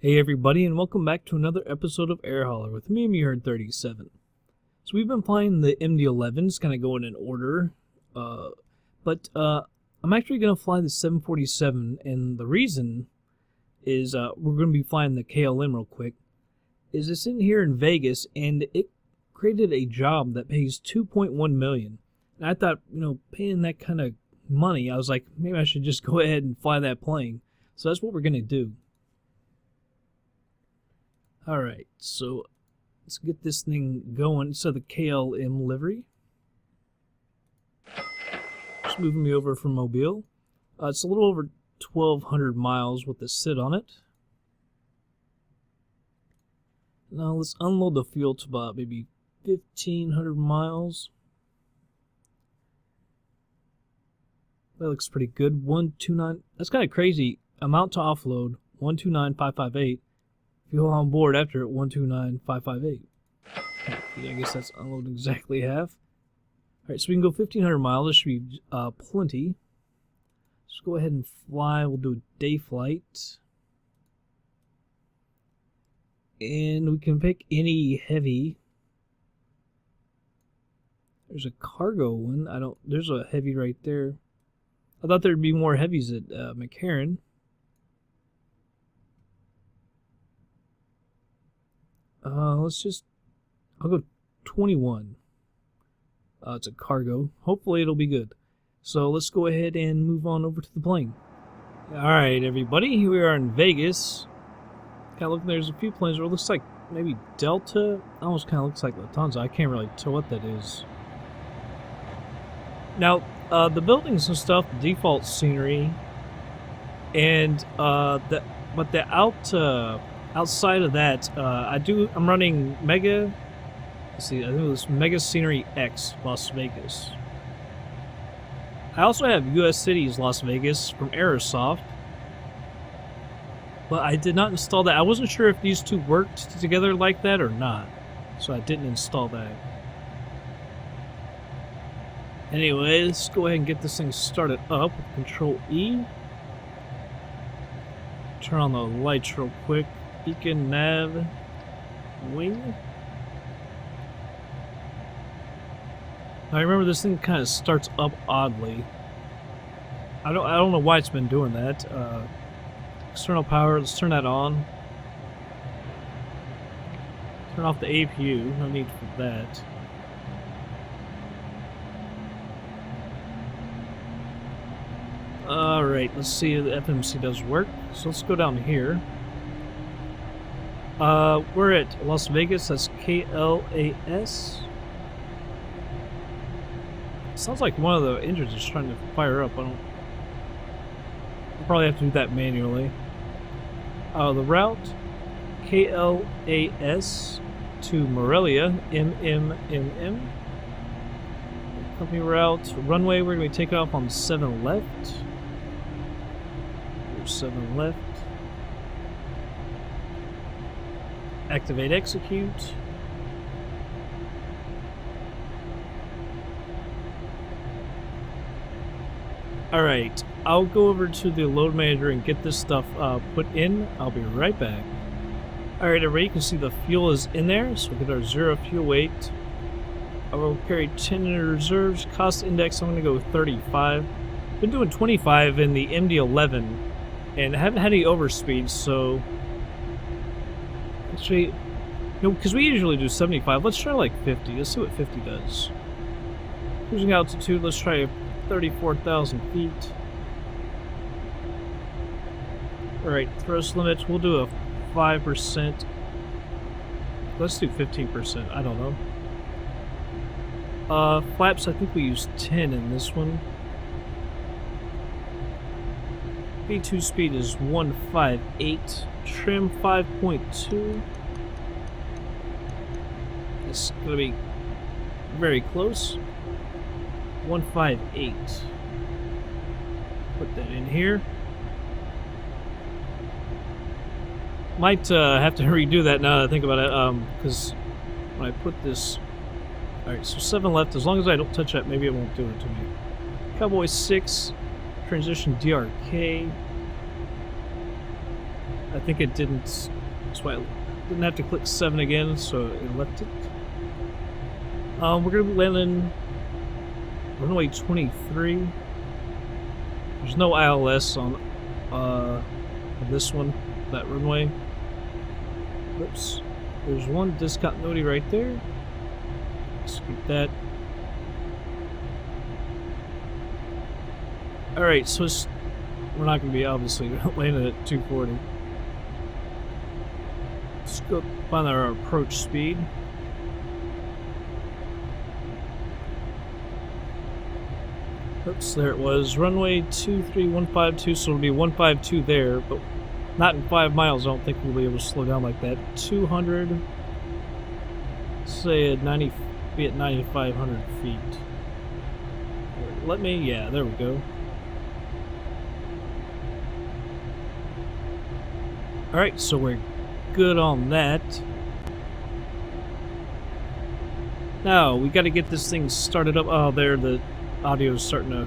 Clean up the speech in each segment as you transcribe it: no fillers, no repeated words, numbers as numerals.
Hey everybody, and welcome back to another episode of Air Hauler with me, Herd37. So we've been flying the MD-11s, kind of going in order, but I'm actually going to fly the 747, and the reason is we're going to be flying the KLM real quick, is it's in here in Vegas, and it created a job that pays $2.1 million. And I thought, paying that kind of money, I was like, maybe I should just go ahead and fly that plane. So that's what we're going to do. Alright, so let's get this thing going. So the KLM livery. Just moving me over from Mobile. It's a little over 1,200 miles with the sit on it. Now let's unload the fuel to about maybe 1,500 miles. That looks pretty good. 129. That's kind of crazy. Amount to offload 129,558. Fuel on board after 129,558. Yeah, I guess that's unload exactly half. Alright, so we can go 1,500 miles. This should be plenty. Let's go ahead and fly. We'll do a day flight. And we can pick any heavy. There's a cargo one. There's a heavy right there. I thought there'd be more heavies at McCarran. I'll go 21. It's a cargo. Hopefully it'll be good. So let's go ahead and move on over to the plane. Alright everybody, here we are in Vegas. Kind of looking, there's a few planes where it looks like maybe Delta. Almost kind of looks like Lufthansa. I can't really tell what that is. Now, the buildings and stuff, default scenery, and outside of that, I'm running Mega. Let's see, I think it was Mega Scenery X Las Vegas. I also have US Cities Las Vegas from Aerosoft, but I did not install that. I wasn't sure if these two worked together like that or not, so I didn't install that. Anyway, let's go ahead and get this thing started up with Control E. Turn on the lights real quick. Beacon, nav, wing. Now remember, this thing kind of starts up oddly. I don't know why it's been doing that. External power, let's turn that on. Turn off the APU, no need for that. Alright, let's see if the FMC does work. So let's go down here. We're at Las Vegas, that's KLAS. Sounds like one of the engines is trying to fire up. I'll probably have to do that manually. The route, KLAS to Morelia, MMMM. Company route, runway, we're going to take off on 7 left. Here's 7 left. Activate execute. Alright, I'll go over to the load manager and get this stuff put in. I'll be right back. Alright everybody, you can see the fuel is in there, so we'll get our 0 fuel weight. I will carry 10 in reserves. Cost index, I'm going to go 35. Been doing 25 in the MD-11 and haven't had any overspeeds, so actually, because we usually do 75, let's try like 50. Let's see what 50 does. Cruising altitude, let's try 34,000 feet. Alright, thrust limits, we'll do a 5%. Let's do 15%, I don't know. Flaps, I think we use 10 in this one. V2 speed is 158. Trim 5.2. It's going to be very close. 158. Put that in here. Might have to redo that now that I think about it, because when I put this... Alright, so 7 left. As long as I don't touch that, maybe it won't do it to me. Cowboy 6. Transition DRK. I think it didn't. That's why I didn't have to click 7 again, so it left it. We're gonna be landing runway 23. There's no ILS on this one, that runway. Oops. There's one discontinuity right there. Skip that. Alright, so we're not going to be obviously landing at 240. Let's go find our approach speed. Oops, there it was. Runway 23152, so it'll be 152 there, but not in 5 miles. I don't think we'll be able to slow down like that. 200, say at 90, be at 9,500 feet. Let me, yeah, there we go. Alright, so we're good on that. Now, we gotta get this thing started up. Oh, there, the audio's starting to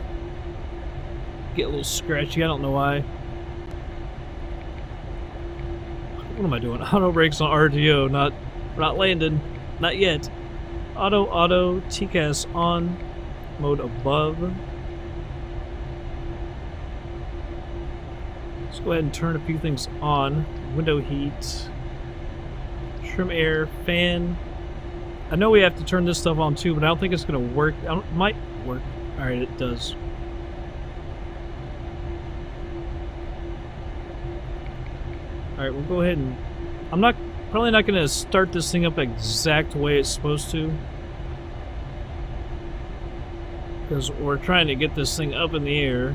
get a little scratchy. I don't know why. What am I doing? Auto brakes on RTO, not landing. Not yet. Auto, TCAS on. Mode above. Let's go ahead and turn a few things on. Window heat. Trim air, fan. I know we have to turn this stuff on too, but I don't think it's going to work. It might work. Alright, it does. Alright, we'll go ahead and... I'm probably not going to start this thing up exact way it's supposed to. Because we're trying to get this thing up in the air.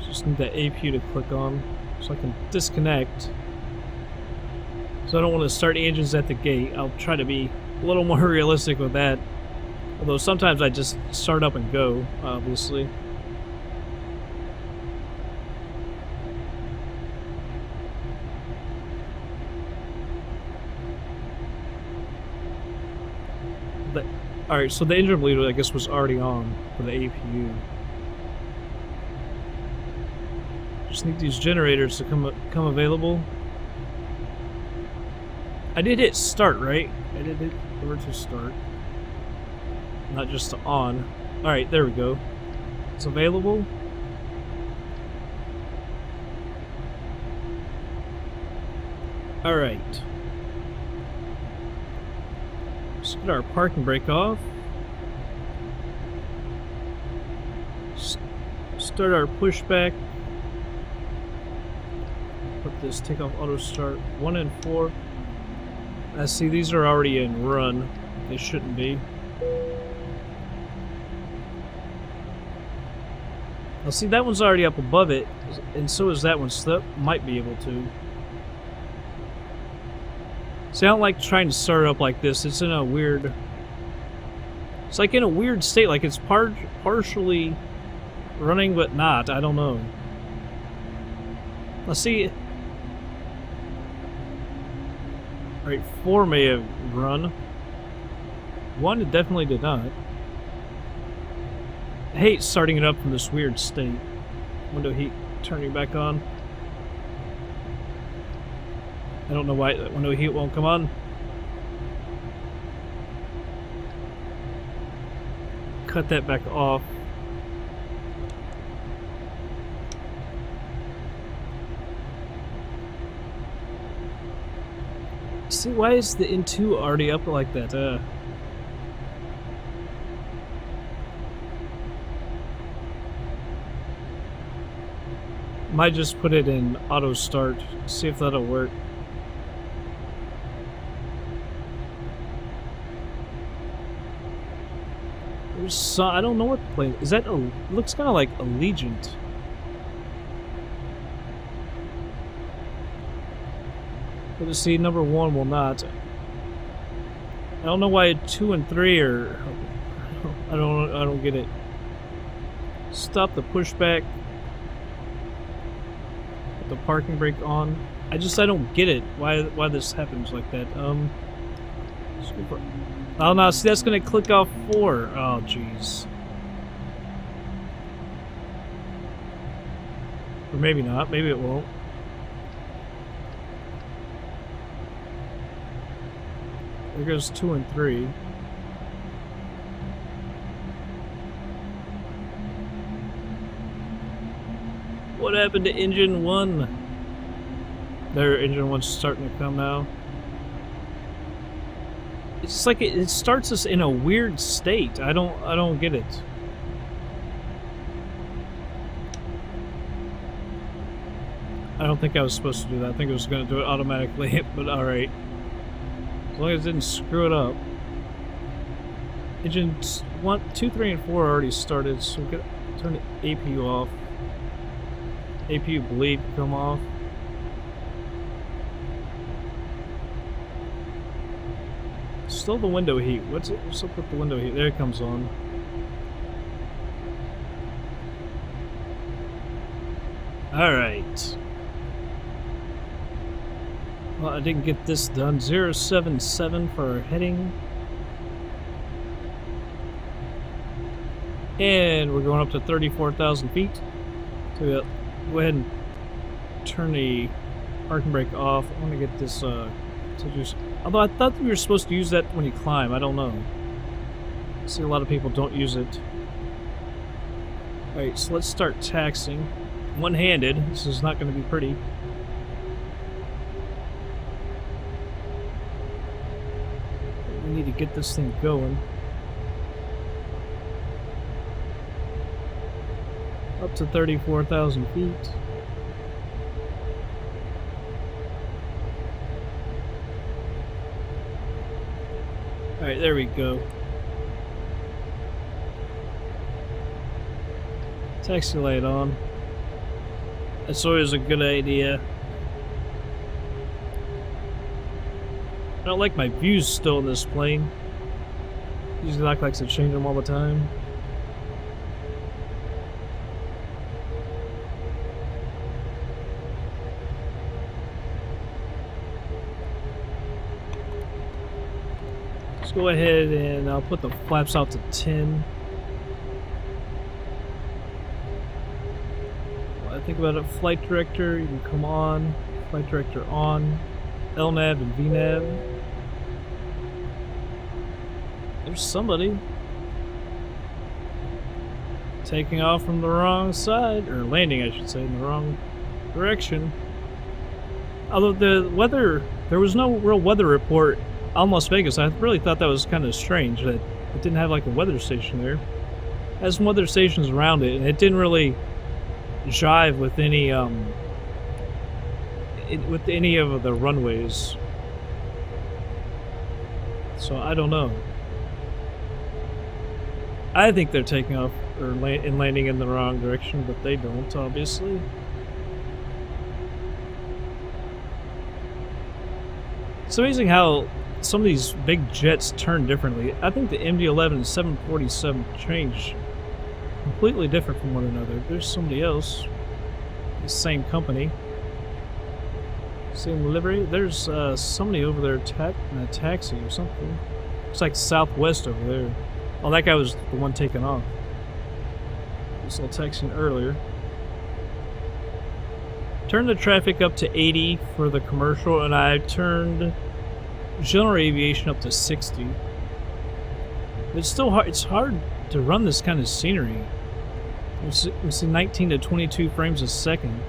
Just need that APU to click on so I can disconnect. So I don't want to start engines at the gate. I'll try to be a little more realistic with that. Although sometimes I just start up and go, obviously. Alright, so the engine bleed, I guess, was already on for the APU. Just need these generators to come available. I did hit start, right? I did hit over to start. Not just to on. Alright, there we go. It's available. Alright. Let's get our parking brake off. Start our pushback. Put this takeoff auto start 1 and 4. I see these are already in run. They shouldn't be. Now see, that one's already up above it, and so is that one, so that might be able to. See, I don't like trying to start it up like this. It's in a weird... It's like in a weird state, like it's partially running but not. I don't know. Let's see. Alright, 4 may have run. 1 it definitely did not. I hate starting it up from this weird state. Window heat turning back on. I don't know why that window heat won't come on. Cut that back off. See, why is the Int'l already up like that? Might just put it in auto start. See if that'll work. There's some, I don't know what plane is that. Looks kind of like Allegiant. But to see, number 1 will not. I don't know why 2 and 3 are. I don't get it. Stop the pushback. Put the parking brake on. I don't get it. Why this happens like that. Oh no, see, that's gonna click off 4. Oh jeez. Or maybe not. Maybe it won't. There goes 2 and 3. What happened to engine 1? There, engine 1's starting to come now. It's just like it starts us in a weird state. I don't get it. I don't think I was supposed to do that. I think it was going to do it automatically, but alright. As long as it didn't screw it up. Engines 1, 2, 3, and 4 already started, so we can turn the APU off. APU bleed come off. Still the window heat. What's up with the window heat? There it comes on. Alright. Well, I didn't get this done. 077 for our heading. And we're going up to 34,000 feet. So we'll go ahead and turn the parking brake off. I want to get this although I thought we were supposed to use that when you climb. I don't know. I see a lot of people don't use it. Alright, so let's start taxiing. One-handed. This is not going to be pretty. We need to get this thing going. Up to 34,000 feet. Alright, there we go. Taxi light on. That's always a good idea. I don't like my views still in this plane. EZDok likes to change them all the time. Let's go ahead and I'll put the flaps out to 10. Well, I think about it, flight director, you can come on, flight director on, LNAV and VNAV. There's somebody taking off from the wrong side, or landing I should say, in the wrong direction. Although the weather, there was no real weather report on Las Vegas. I really thought that was kind of strange that it didn't have like a weather station there. It has some weather stations around it, and it didn't really jive with any of the runways. So I don't know. I think they're taking off or landing in the wrong direction, but they don't, obviously. It's amazing how some of these big jets turn differently. I think the MD-11 and 747 change completely different from one another. There's somebody else, the same company, same livery. There's somebody over there in a taxi or something. Looks like Southwest over there. Oh, that guy was the one taking off. I saw texting earlier. Turned the traffic up to 80 for the commercial, and I turned general aviation up to 60. It's still hard. It's hard to run this kind of scenery. It's 19 to 22 frames a second.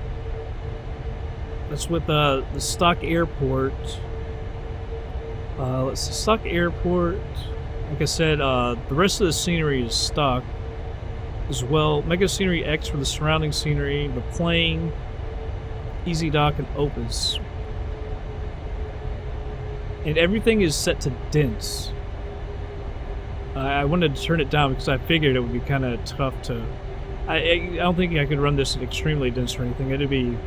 That's with the stock airport. Let's see, stock airport. Like I said, the rest of the scenery is stock as well. Mega Scenery X for the surrounding scenery, the plane, EZDok, and Opus. And everything is set to dense. I wanted to turn it down because I figured it would be kind of tough to... I don't think I could run this at extremely dense or anything.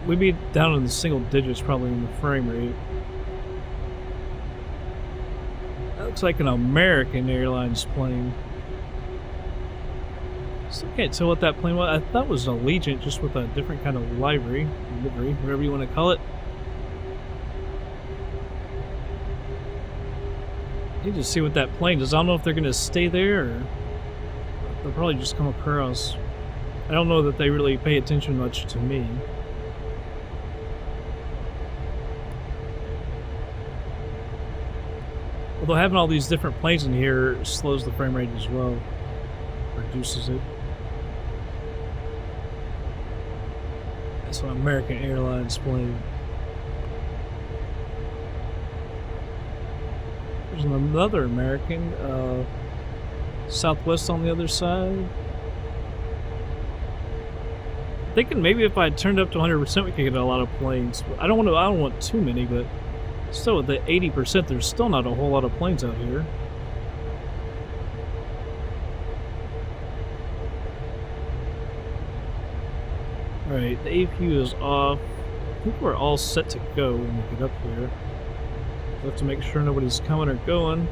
We'd be down in the single digits probably in the frame rate. That looks like an American Airlines plane. Still can't tell what that plane was. I thought it was an Allegiant, just with a different kind of livery, whatever you want to call it. I need to see what that plane does. I don't know if they're going to stay there or they'll probably just come across. I don't know that they really pay attention much to me. Although having all these different planes in here slows the frame rate as well. Reduces it. That's an American Airlines plane. There's another American, Southwest on the other side. Thinking maybe if I turned up to 100% we could get a lot of planes. I don't want too many, but still at the 80% there's still not a whole lot of planes out here. Alright, the APU is off. I think we're all set to go when we get up here. We have to make sure nobody's coming or going.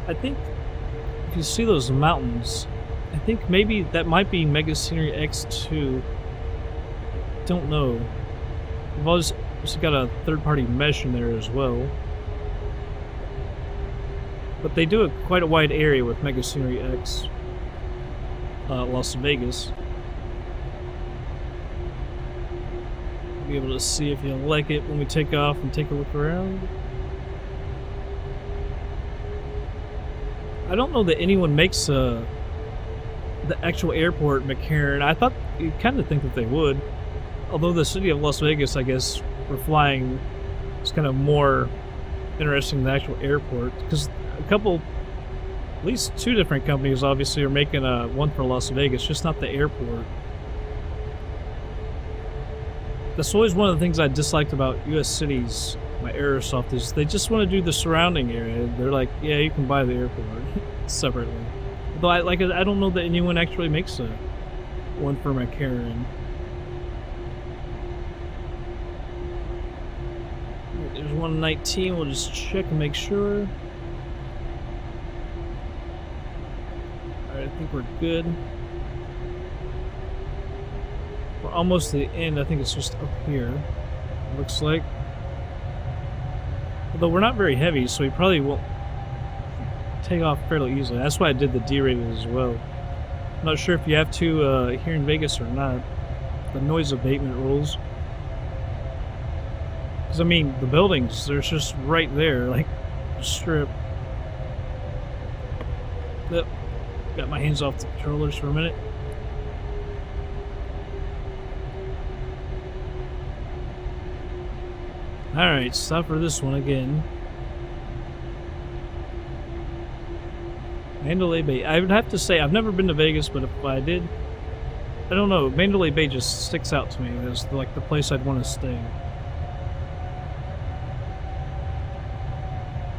I think if you see those mountains, I think maybe that might be Mega Scenery X2. Don't know. We've also got a third-party mesh in there as well. But they do quite a wide area with Mega Scenery X. Las Vegas. Be able to see if you like it when we take off and take a look around. I don't know that anyone makes the actual airport McCarran. I thought you'd kind of think that they would. Although the city of Las Vegas, I guess, for flying is kind of more interesting than the actual airport. Because at least two different companies obviously are making one for Las Vegas, just not the airport. That's always one of the things I disliked about U.S. cities, my Aerosoft, is they just want to do the surrounding area. They're like, yeah, you can buy the airport separately. Though I don't know that anyone actually makes one for McCarran. There's 119. We'll just check and make sure. Alright, I think we're good. We're almost to the end. I think it's just up here. Looks like. Although we're not very heavy, so we probably won't take off fairly easily. That's why I did the D-rated as well. I'm not sure if you have to here in Vegas or not. The noise abatement rules. Because, I mean, the buildings, they're just right there, like, strip. Yep. Got my hands off the controllers for a minute. Alright, stop for this one again. Mandalay Bay. I would have to say, I've never been to Vegas, but if I did, I don't know, Mandalay Bay just sticks out to me as like the place I'd want to stay.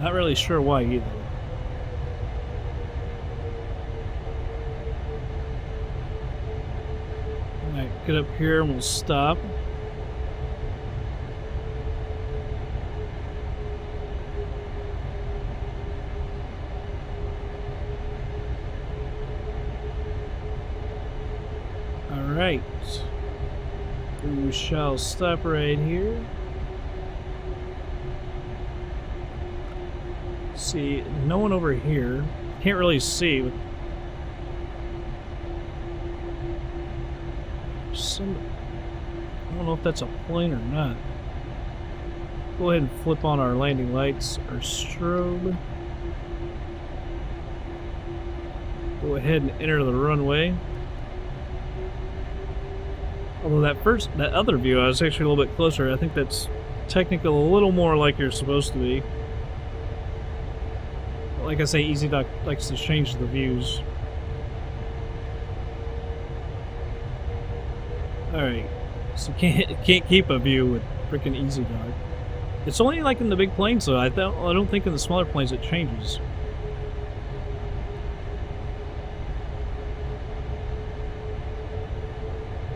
Not really sure why either. Alright, get up here and we'll stop. Alright. We shall stop right here. See, no one over here. Can't really see. I don't know if that's a plane or not. Go ahead and flip on our landing lights, our strobe. Go ahead and enter the runway. Although that other view, I was actually a little bit closer. I think that's technically a little more like you're supposed to be. Like I say, EZDok likes to change the views. Alright, so can't keep a view with freaking EZDok. It's only like in the big planes though. I don't think in the smaller planes it changes.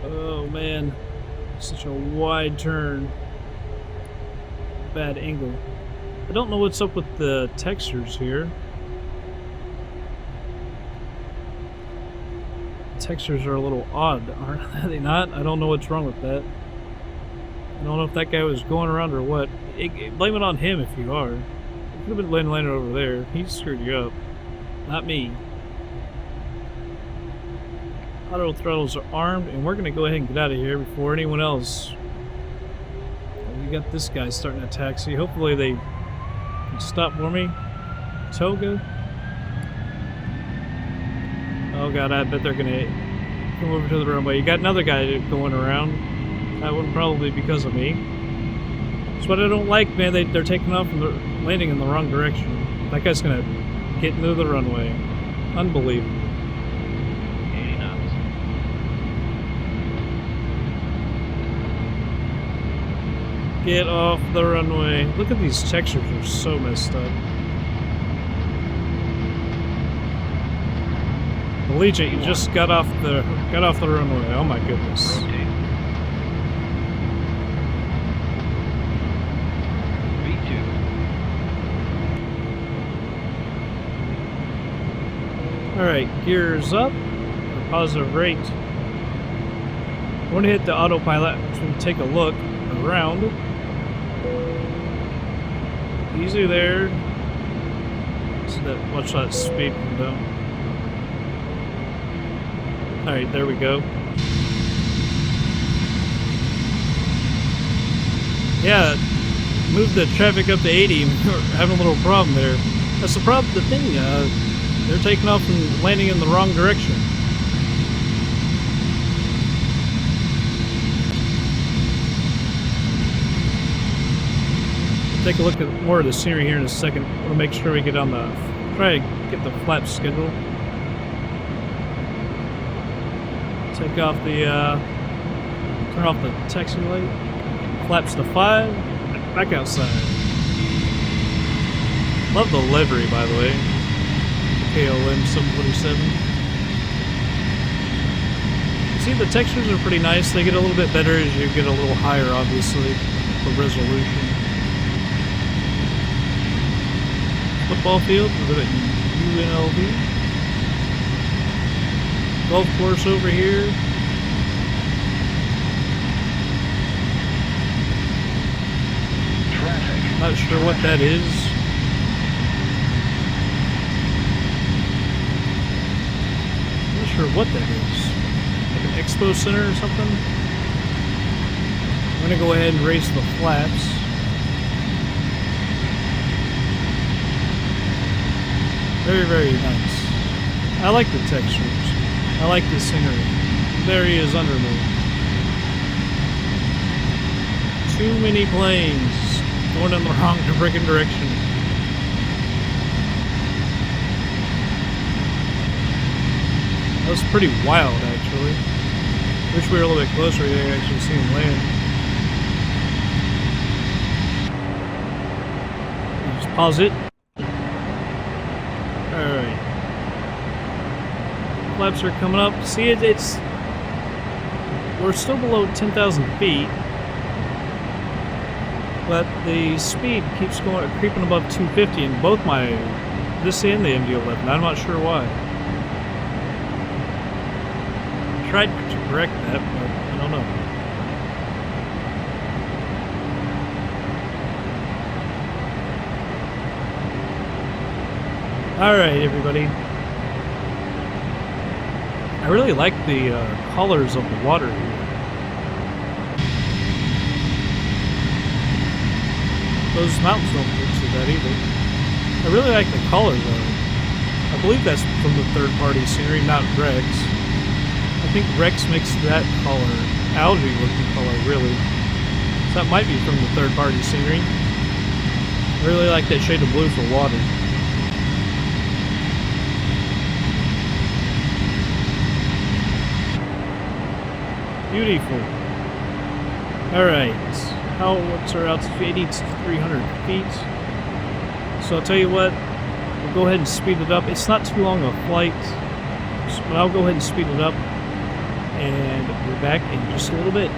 Oh man, such a wide turn. Bad angle. I don't know what's up with the textures here. Textures are a little odd, aren't they not? I don't know what's wrong with that. I don't know if that guy was going around or what. Blame it on him if you are. You could have been landing over there. He screwed you up. Not me. Auto throttles are armed, and we're going to go ahead and get out of here before anyone else. We got this guy starting a taxi. Hopefully they can stop for me. Toga. Oh god, I bet they're going to come over to the runway. You got another guy going around. That wouldn't probably be because of me. That's what I don't like, man. They're taking off and they're landing in the wrong direction. That guy's going to get into the runway. Unbelievable. 80 knots. Get off the runway. Look at these textures, are so messed up. Allegiant, you just got off the runway. Oh my goodness. Rotate. V2. Alright, gears up. Positive rate. I want to hit the autopilot to take a look around. Easy there. See that? Watch that speed come down. Alright, there we go. Yeah, move the traffic up to 80. We're having a little problem there. That's the problem. The thing, they're taking off and landing in the wrong direction. Take a look at more of the scenery here in a second. I want to make sure we get on the... Try to get the flap schedule. Take off the, turn off the taxi light. Flaps to 5. Back outside. Love the livery, by the way. KLM 747. See, the textures are pretty nice. They get a little bit better as you get a little higher, obviously, the resolution. Football field, look at UNLV. Golf course over here. Traffic. Not sure what that is. Not sure what that is. Like an expo center or something? I'm gonna go ahead and race the flaps. Very, very nice. I like the textures. I like the scenery. There he is under me. Too many planes going in the wrong freaking direction. That was pretty wild, actually. Wish we were a little bit closer so you could actually see him land. Just pause it. Alright. Flaps are coming up. See, it's we're still below 10,000 feet, but the speed keeps going, creeping above 250 in both this and the MD-11. I'm not sure why. I tried to correct that, but I don't know. All right, everybody. I really like the colors of the water here. Those mountains don't look so bad either. I really like the color though. I believe that's from the third-party scenery, not Rex. I think Rex makes that color, algae-looking color, really. So that might be from the third-party scenery. I really like that shade of blue for water. Beautiful. Alright. What's our altitude? 8,300 feet. So I'll tell you what, we'll go ahead and speed it up. It's not too long a flight, but I'll go ahead and speed it up, and we're back in just a little bit.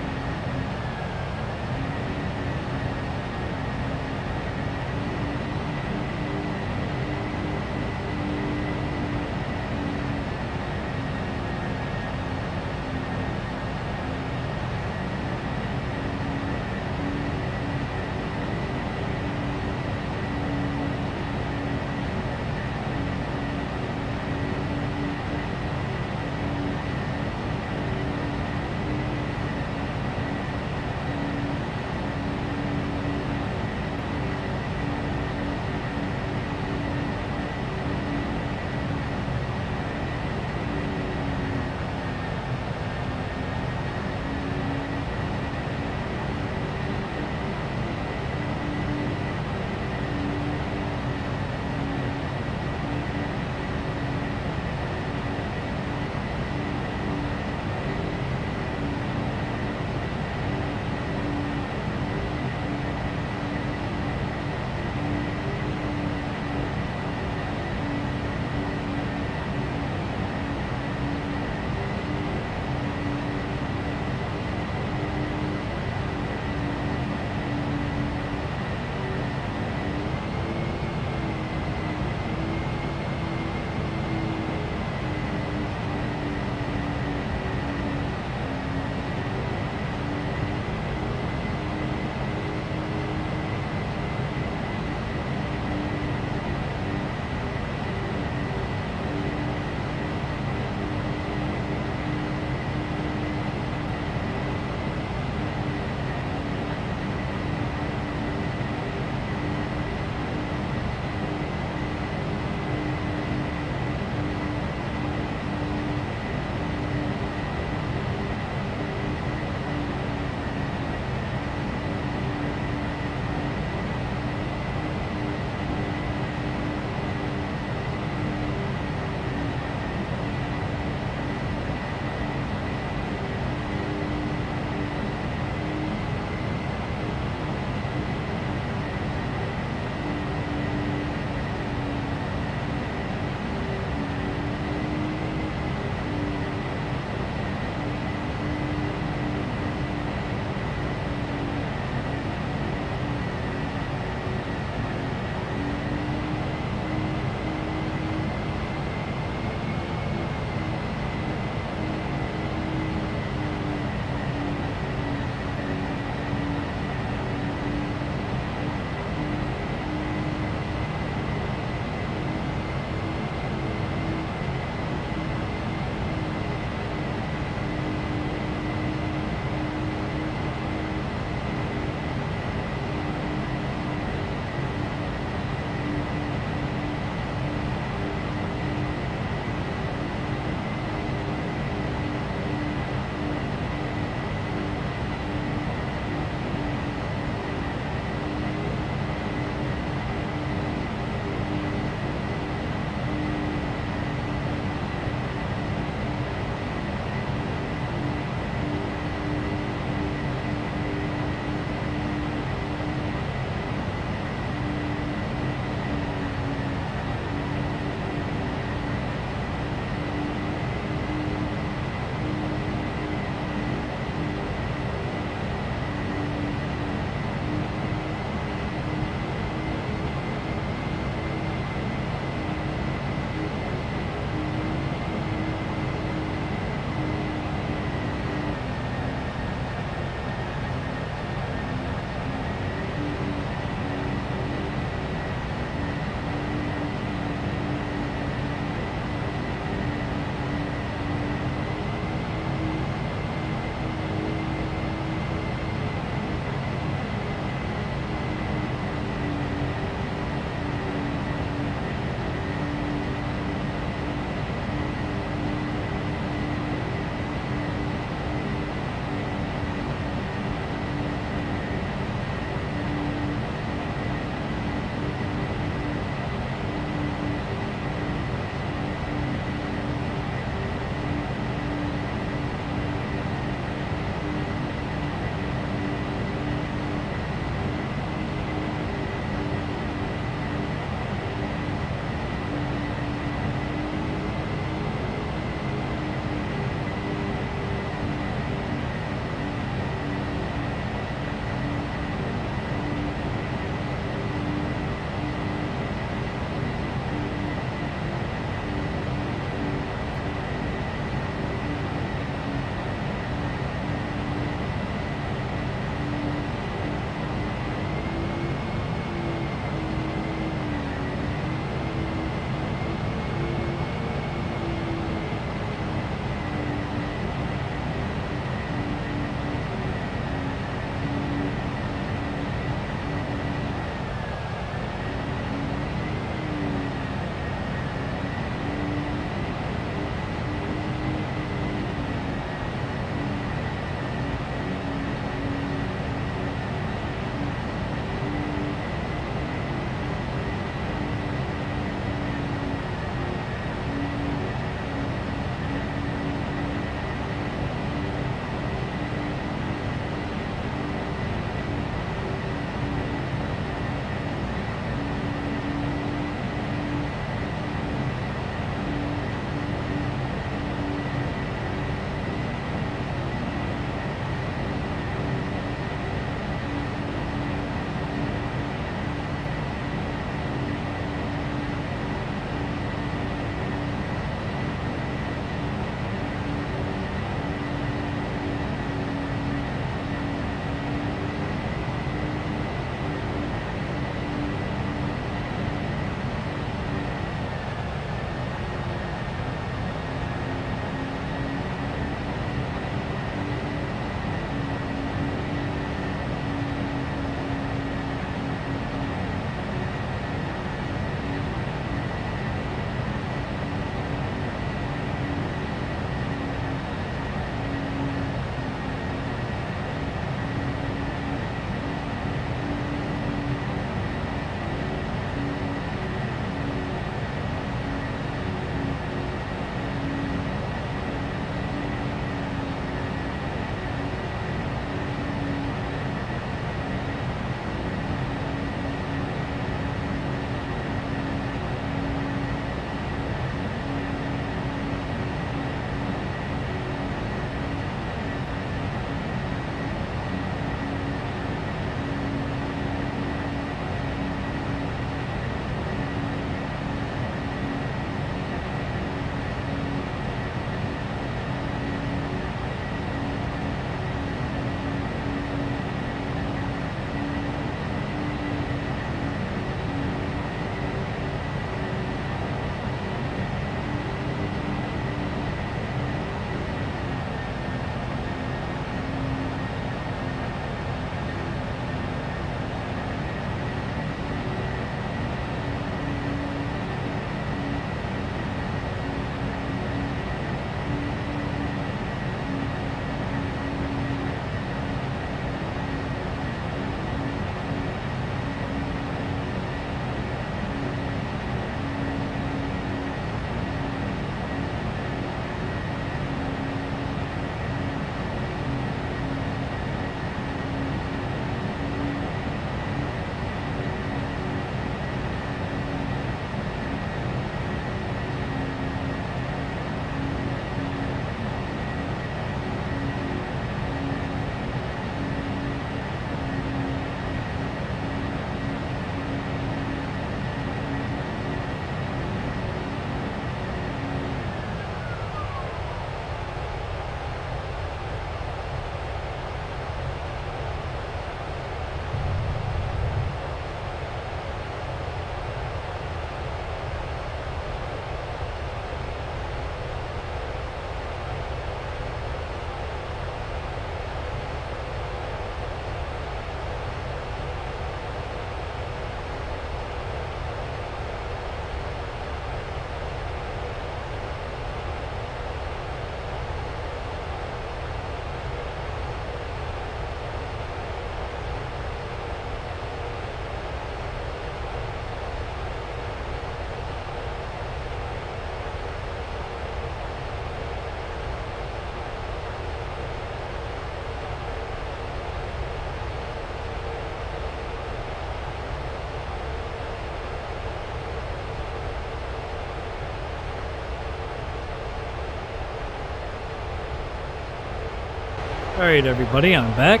Alright everybody, I'm back.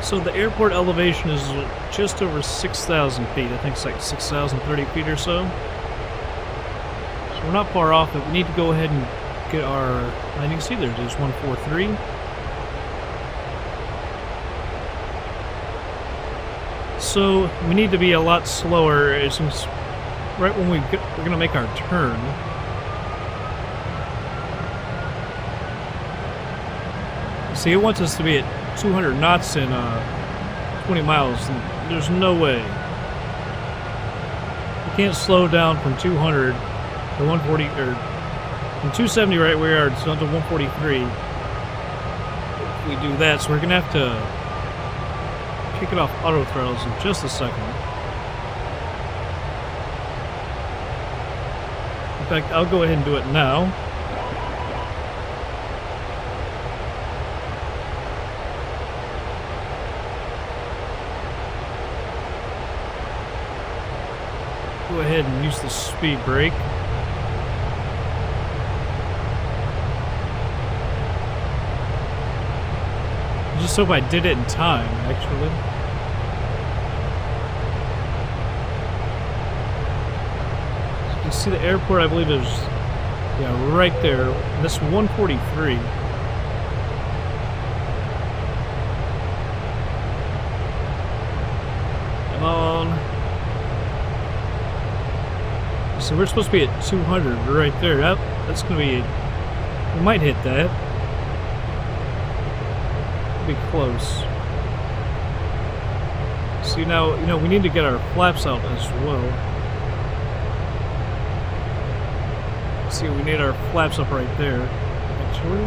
So the airport elevation is just over 6,000 feet. I think it's like 6,030 feet or so. So we're not far off, but we need to go ahead and get our landing. See, there's 143. So we need to be a lot slower as soon as right when we're going to make our turn. See, it wants us to be at 200 knots in 20 miles. And there's no way. You can't slow down from 200 to 140, or from 270 right where we are down to 143. If we do that, so we're going to have to kick it off auto throttles in just a second. In fact, I'll go ahead and do it now. Go ahead and use the speed brake. I just hope I did it in time, actually. So you can see the airport, I believe, is right there. And this 143. Come on. So we're supposed to be at 200 right there. That's going to be... We might hit that. Be close. See, now, we need to get our flaps out as well. See, we need our flaps up right there, actually.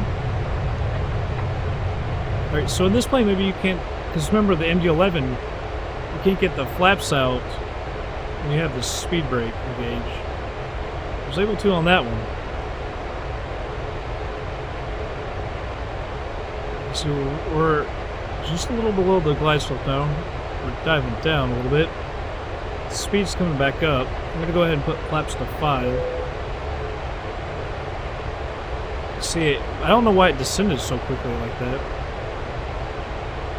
Alright, so in this plane, maybe you can't... Because remember, the MD-11, you can't get the flaps out when you have the speed brake engaged. I was able to on that one. So we're just a little below the glide slope now. We're diving down a little bit. The speed's coming back up. I'm going to go ahead and put flaps to 5. See, I don't know why it descended so quickly like that.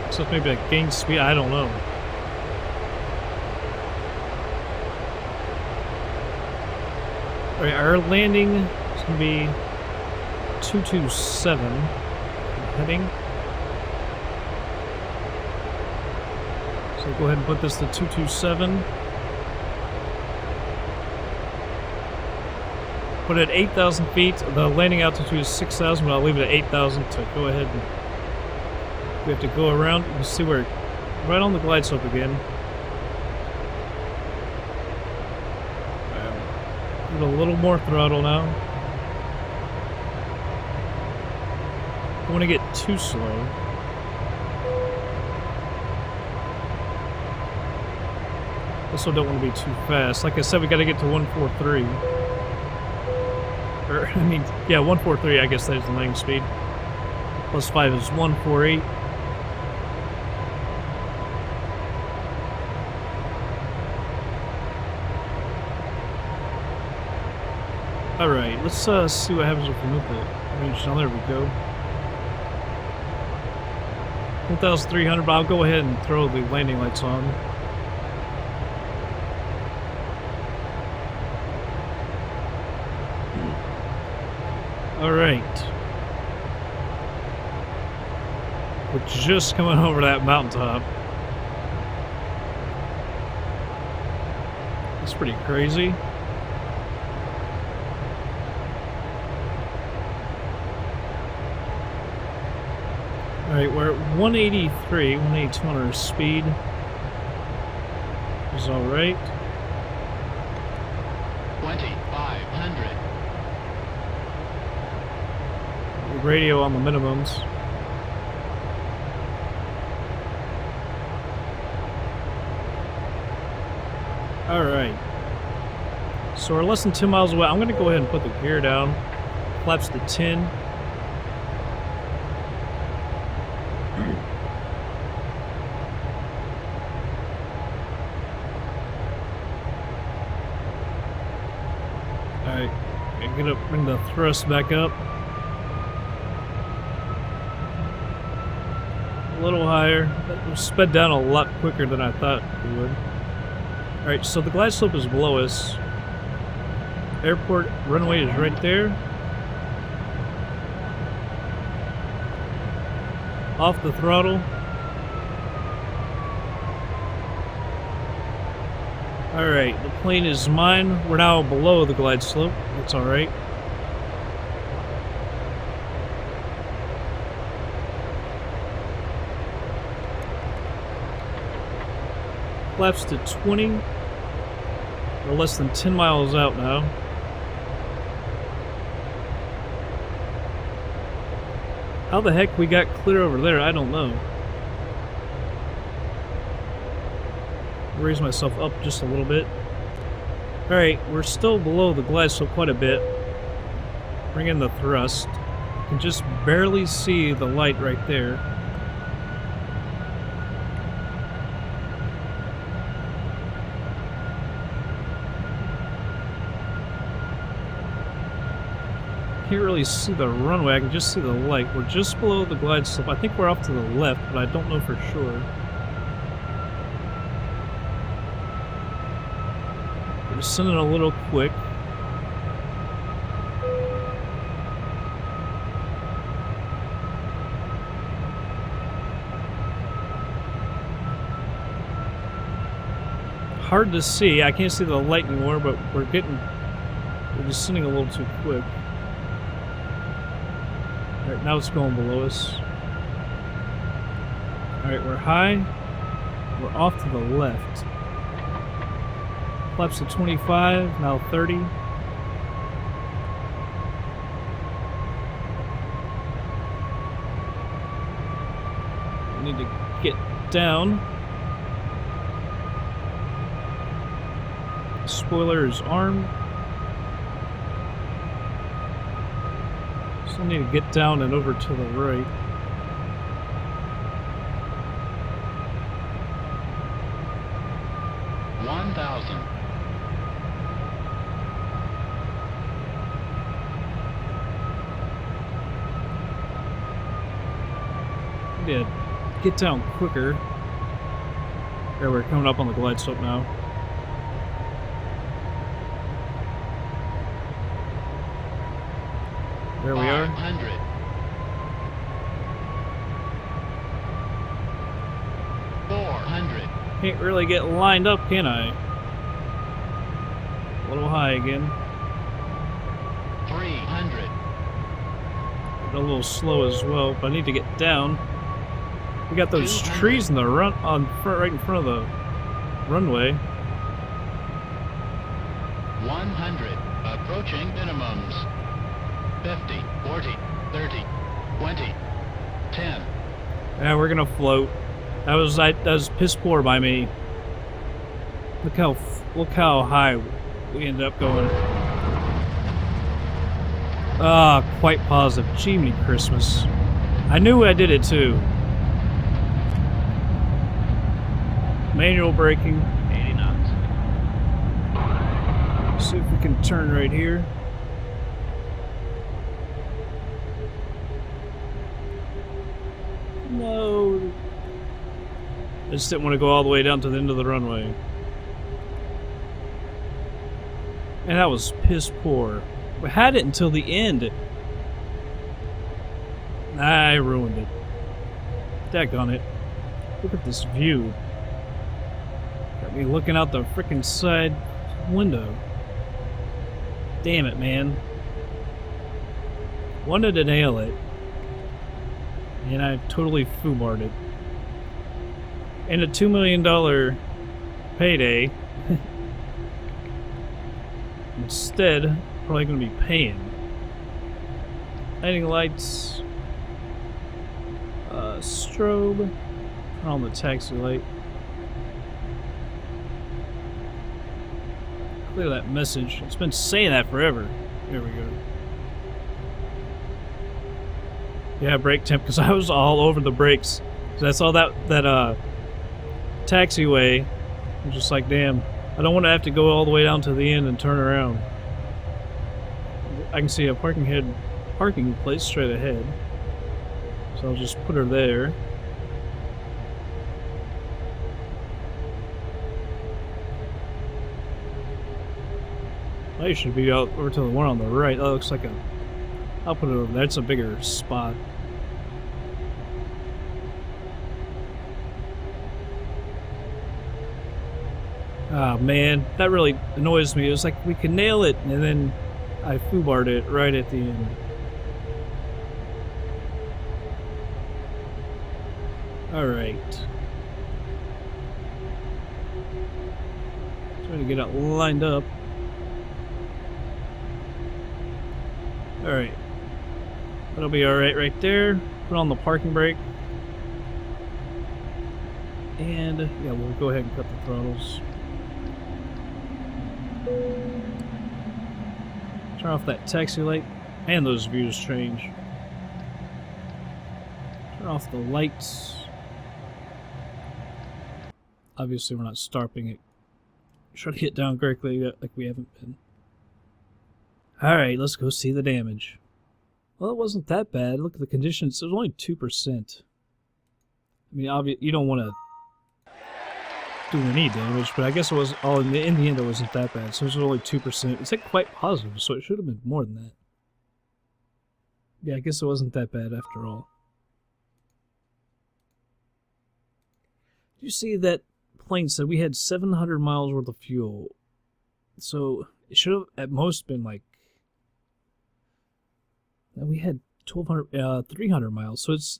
Except maybe I gained speed, I don't know. Alright, our landing is going to be 227. Heading. So go ahead and put this to 227. Put it at 8,000 feet. The landing altitude is 6,000, but I'll leave it at 8,000 to go ahead and we have to go around. You can see we're right on the glide slope again. Give it a little more throttle now. Don't want to get too slow. Also don't want to be too fast. Like I said, we got to get to 143. Or, I mean, yeah, 143, I guess that is the landing speed. Plus 5 is 148. Alright, let's see what happens if we move the range down. There we go. 1,300, but I'll go ahead and throw the landing lights on. Alright. We're just coming over that mountaintop. That's pretty crazy. Alright, we're at 183, 182 on our speed. Is alright. 2,500. Radio on the minimums. Alright. So we're less than 2 miles away. I'm going to go ahead and put the gear down. Flaps to 10. Alright, I'm gonna bring the thrust back up. little higher. That was sped down a lot quicker than I thought it would. Alright, so the glide slope is below us. Airport runway is right there. Off the throttle. Alright, the plane is mine. We're now below the glide slope. That's alright. Flaps to 20. We're less than 10 miles out now. How the heck we got clear over there, I don't know. Raise myself up just a little bit. Alright, we're still below the glide slope quite a bit. Bring in the thrust. You can just barely see the light right there. Can't really see the runway, I can just see the light. We're just below the glide slope. I think we're off to the left, but I don't know for sure. We're descending a little quick. Hard to see. I can't see the light anymore, but we're descending a little too quick. Alright, now it's going below us. Alright, we're high. We're off to the left. Flaps to 25, now 30. We need to get down. Spoiler is armed. Still need to get down and over to the right. Need to get down quicker. There, we're coming up on the glide slope now. There we are. 500. Can't really get lined up, can I? A little high again. 300. A little slow as well, but I need to get down. We got those 200. trees in the right in front of the runway. 100. Approaching minimums. 50, 40, 30, 20, 10. Yeah, we're gonna float. That was piss poor by me. Look how high we ended up going. Ah, quite positive. Jiminy Christmas. I knew I did it too. Manual braking. 80 knots. See if we can turn right here. No. I just didn't want to go all the way down to the end of the runway. And that was piss poor. We had it until the end. I ruined it. Daggone it. Look at this view. Got me looking out the frickin' side window. Damn it, man. Wanted to nail it. And I totally foobarred it. And a $2 million payday. Instead, probably going to be paying. Lighting lights. Strobe. Turn on the taxi light. Clear that message. It's been saying that forever. There we go. Yeah, brake temp, because I was all over the brakes. I saw that taxiway. I'm just like, damn, I don't want to have to go all the way down to the end and turn around. I can see a parking place straight ahead. So I'll just put her there. I should be out over to the one on the right. That looks like a... I'll put it over there. It's a bigger spot. Ah, man. That really annoys me. It was like we could nail it, and then I foobarred it right at the end. Alright. Trying to get it lined up. Alright. That'll be alright right there. Put on the parking brake. And, yeah, we'll go ahead and cut the throttles. Turn off that taxi light. And those views change. Turn off the lights. Obviously, we're not stopping it. Try to get down correctly like we haven't been. Alright, let's go see the damage. Well, it wasn't that bad. Look at the conditions. It was only 2%. I mean, you don't want to do any damage, but I guess it was all in the end it wasn't that bad. So it was only 2%. It's like quite positive, so it should have been more than that. Yeah, I guess it wasn't that bad after all. You see that plane said we had 700 miles worth of fuel, so it should have at most been like, we had 300 miles, so it's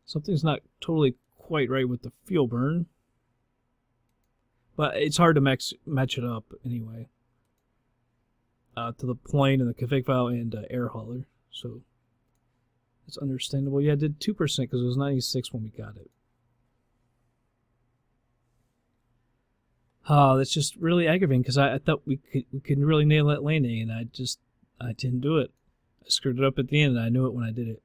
something's not totally quite right with the fuel burn, but it's hard to match it up anyway to the plane and the config file and air hauler, so it's understandable. Yeah, it did 2% because it was 96 when we got it. That's just really aggravating because I thought we could really nail that landing, and I didn't do it. I screwed it up at the end, and I knew it when I did it.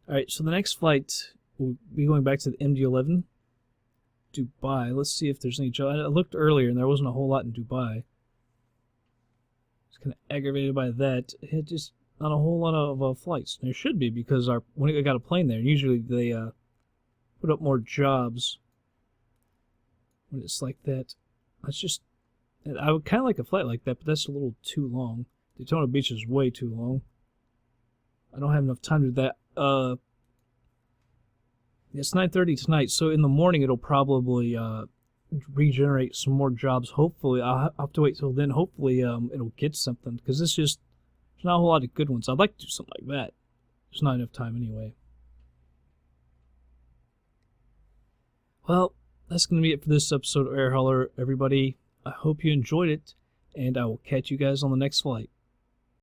Alright, so the next flight will be going back to the MD-11, Dubai. Let's see if there's any jobs. I looked earlier, and there wasn't a whole lot in Dubai. I was kind of aggravated by that. It had just not a whole lot of flights. There should be, because when we got a plane there, usually they put up more jobs when it's like that. That's just... I would kind of like a flight like that, but that's a little too long. Daytona Beach is way too long. I don't have enough time to do that. It's 9:30 tonight, so in the morning it'll probably regenerate some more jobs. Hopefully, I'll have to wait till then. Hopefully, it'll get something, because there's not a whole lot of good ones. I'd like to do something like that. There's not enough time anyway. Well, that's going to be it for this episode of Air Hauler, everybody. I hope you enjoyed it, and I will catch you guys on the next flight.